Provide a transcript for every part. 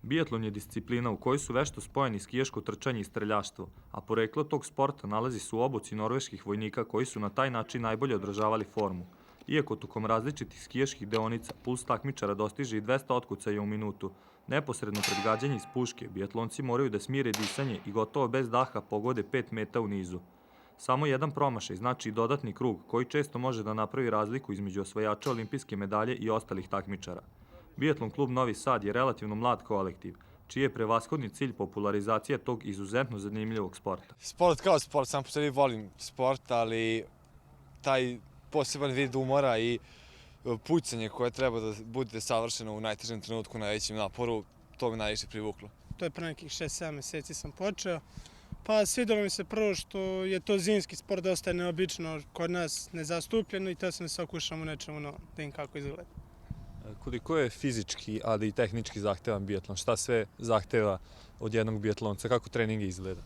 Biatlon je disciplina u kojoj su vešto spojeni skijaško trčanje i streljaštvo, a poreklo tog sporta nalazi se u obuci norveških vojnika koji su na taj način najbolje održavali formu. Iako tokom različitih skijaških deonica puls takmičara dostiže i 200 otkucaja u minutu, neposredno pred gađanje iz puške, biatlonci moraju da smire disanje i gotovo bez daha pogode 5 meta u nizu. Samo jedan promašaj znači i dodatni krug koji često može da napravi razliku između osvajača olimpijske medalje i ostalih takmičara. Biatlon klub Novi Sad je relativno mlad kolektiv, čiji je prevashodni cilj popularizacija tog izuzetno zanimljivog sporta. Sport kao sport, sam po sebi volim sport, ali taj poseban vid umora i pucanje koje treba da bude savršeno u najtežem trenutku, najvećem naporu, to me najviše privuklo. To je pre nekih 6-7 meseci sam počeo. Pa svidelo mi se prvo što je to zimski sport, dosta je neobično, kod nas nezastupljeno i to sam se okušam u nečemu novom, da im kako izgleda. Koliko je fizički, ali i tehnički zahtevan biatlon? Šta sve zahteva od jednog biatlonca? Kako treningi izgleda?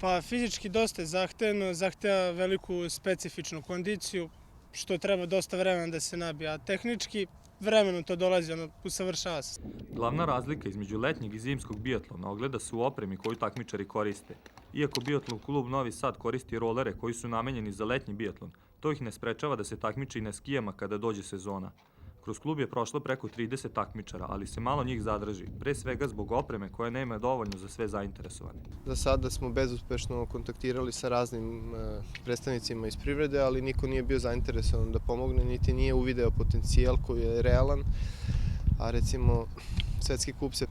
Pa fizički dosta je zahtevno, zahteva veliku specifičnu kondiciju, što treba dosta vremena da se nabije, a tehnički vremenom to dolazi, usavršava se. Glavna razlika između letnjeg i zimskog biatlona ogleda se u opremi koju takmičari koriste. Iako Biatlon klub Novi Sad koristi rolere koji su namenjeni za letnji biatlon, to ih ne sprečava da se takmiče i na skijama kada dođe sezona. Kroz klub je prošlo preko 30 takmičara, ali se malo njih zadrži, pre svega zbog opreme koja nema dovoljno za sve zainteresovane. Za sada smo bezuspešno kontaktirali sa raznim predstavnicima iz privrede, ali niko nije bio zainteresovan da pomogne, niti nije uvideo potencijal koji je realan, a recimo svetski kup se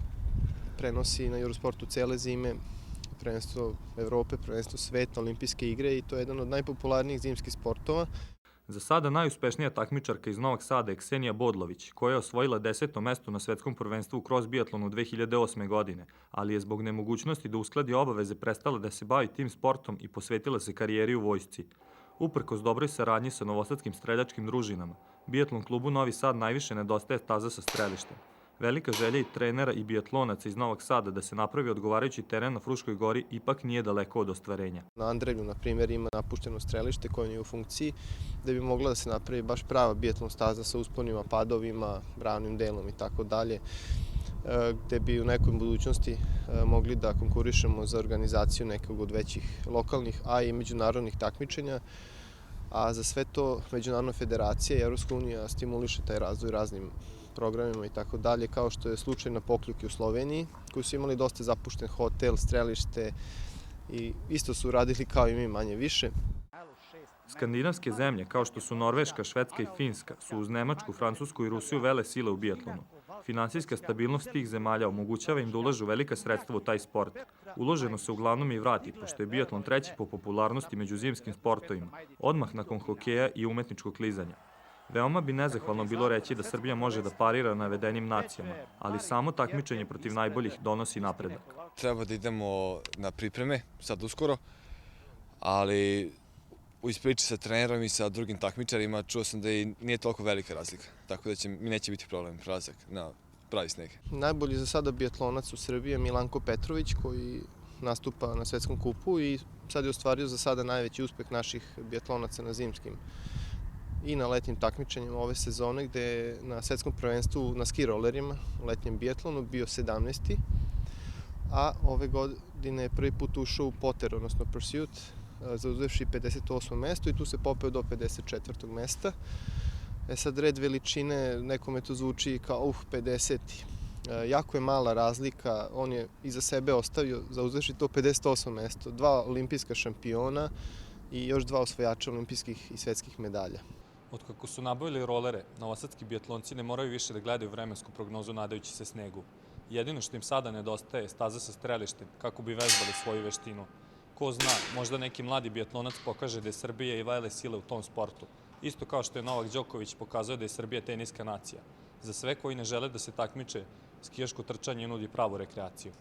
prenosi na Eurosportu cele zime, prvenstvo Evrope, prvenstvo sveta, olimpijske igre i to je jedan od najpopularnijih zimskih sportova. Za sada najuspešnija takmičarka iz Novog Sada je Ksenija Bodlović, koja je osvojila 10. mesto na svetskom prvenstvu u cross biatlonu 2008. godine, ali je zbog nemogućnosti da uskladi obaveze prestala da se bavi tim sportom i posvetila se karijeri u vojsci. Uprkos dobroj saradnji sa novosadskim streljačkim družinama, Biatlon klubu Novi Sad najviše nedostaje staza sa strelištem. Velika želja i trenera i biatlonaca iz Novog Sada da se napravi odgovarajući teren na Fruškoj gori ipak nije daleko od ostvarenja. Na Andrelju, na primjer, ima napušteno strelište koje nije u funkciji, da bi mogla da se napravi baš prava biatlon staza sa usponima, padovima, ravnim delom i tako dalje, gde bi u nekoj budućnosti mogli da konkurišemo za organizaciju nekog od većih lokalnih, a i međunarodnih takmičenja. A za sve to Međunarodna federacija i Evropska unija stimuliše taj razvoj raznim programima i tako dalje, kao što je slučaj na Pokljuki u Sloveniji, koji su imali dosta zapušten hotel, strelište i isto su radili kao i mi manje više. Skandinavske zemlje, kao što su Norveška, Švedska i Finska, su uz Nemačku, Francusku i Rusiju vele sile u biatlonu. Finansijska stabilnost tih zemalja omogućava im da ulažu velika sredstva u taj sport. Uloženo se uglavnom i vrati, pošto je biatlon treći po popularnosti među zimskim sportovima, odmah nakon hokeja i umetničkog klizanja. Veoma bi nezahvalno bilo reći da Srbija može da parira navedenim nacijama, ali samo takmičenje protiv najboljih donosi napredak. Treba da idemo na pripreme, sad uskoro, ali u ispriči sa trenerom i sa drugim takmičarima čuo sam da i nije toliko velika razlika, tako da mi neće biti problem prelazak na pravi sneg. Najbolji za sada biatlonac u Srbiji je Milanko Petrović, koji nastupa na svetskom kupu i sad je ostvario za sada najveći uspeh naših biatlonaca na zimskim i na letnjim takmičenjima ove sezone, gde je na svetskom prvenstvu na ski rolerima, letnjem biatlonu, bio 17. A ove godine je prvi put ušao u Potter, odnosno Pursuit, zauzevši 58. mesto i tu se popeo do 54. mesta. Sad red veličine, nekome to zvuči kao 50. Jako je mala razlika, on je iza sebe ostavio, zauzevši to 58. mesto, 2 olimpijska šampiona i još 2 osvajača olimpijskih i svetskih medalja. Otkako su nabavili rolere, novosadski biatlonci ne moraju više da gledaju vremensku prognozu nadajući se snegu. Jedino što im sada nedostaje je staza sa strelištem kako bi vežbali svoju veštinu. Ko zna, možda neki mladi biatlonac pokaže da je Srbija i vele sile u tom sportu. Isto kao što je Novak Đoković pokazao da je Srbija teniska nacija. Za sve koji ne žele da se takmiče, skijaško trčanje nudi pravu rekreaciju.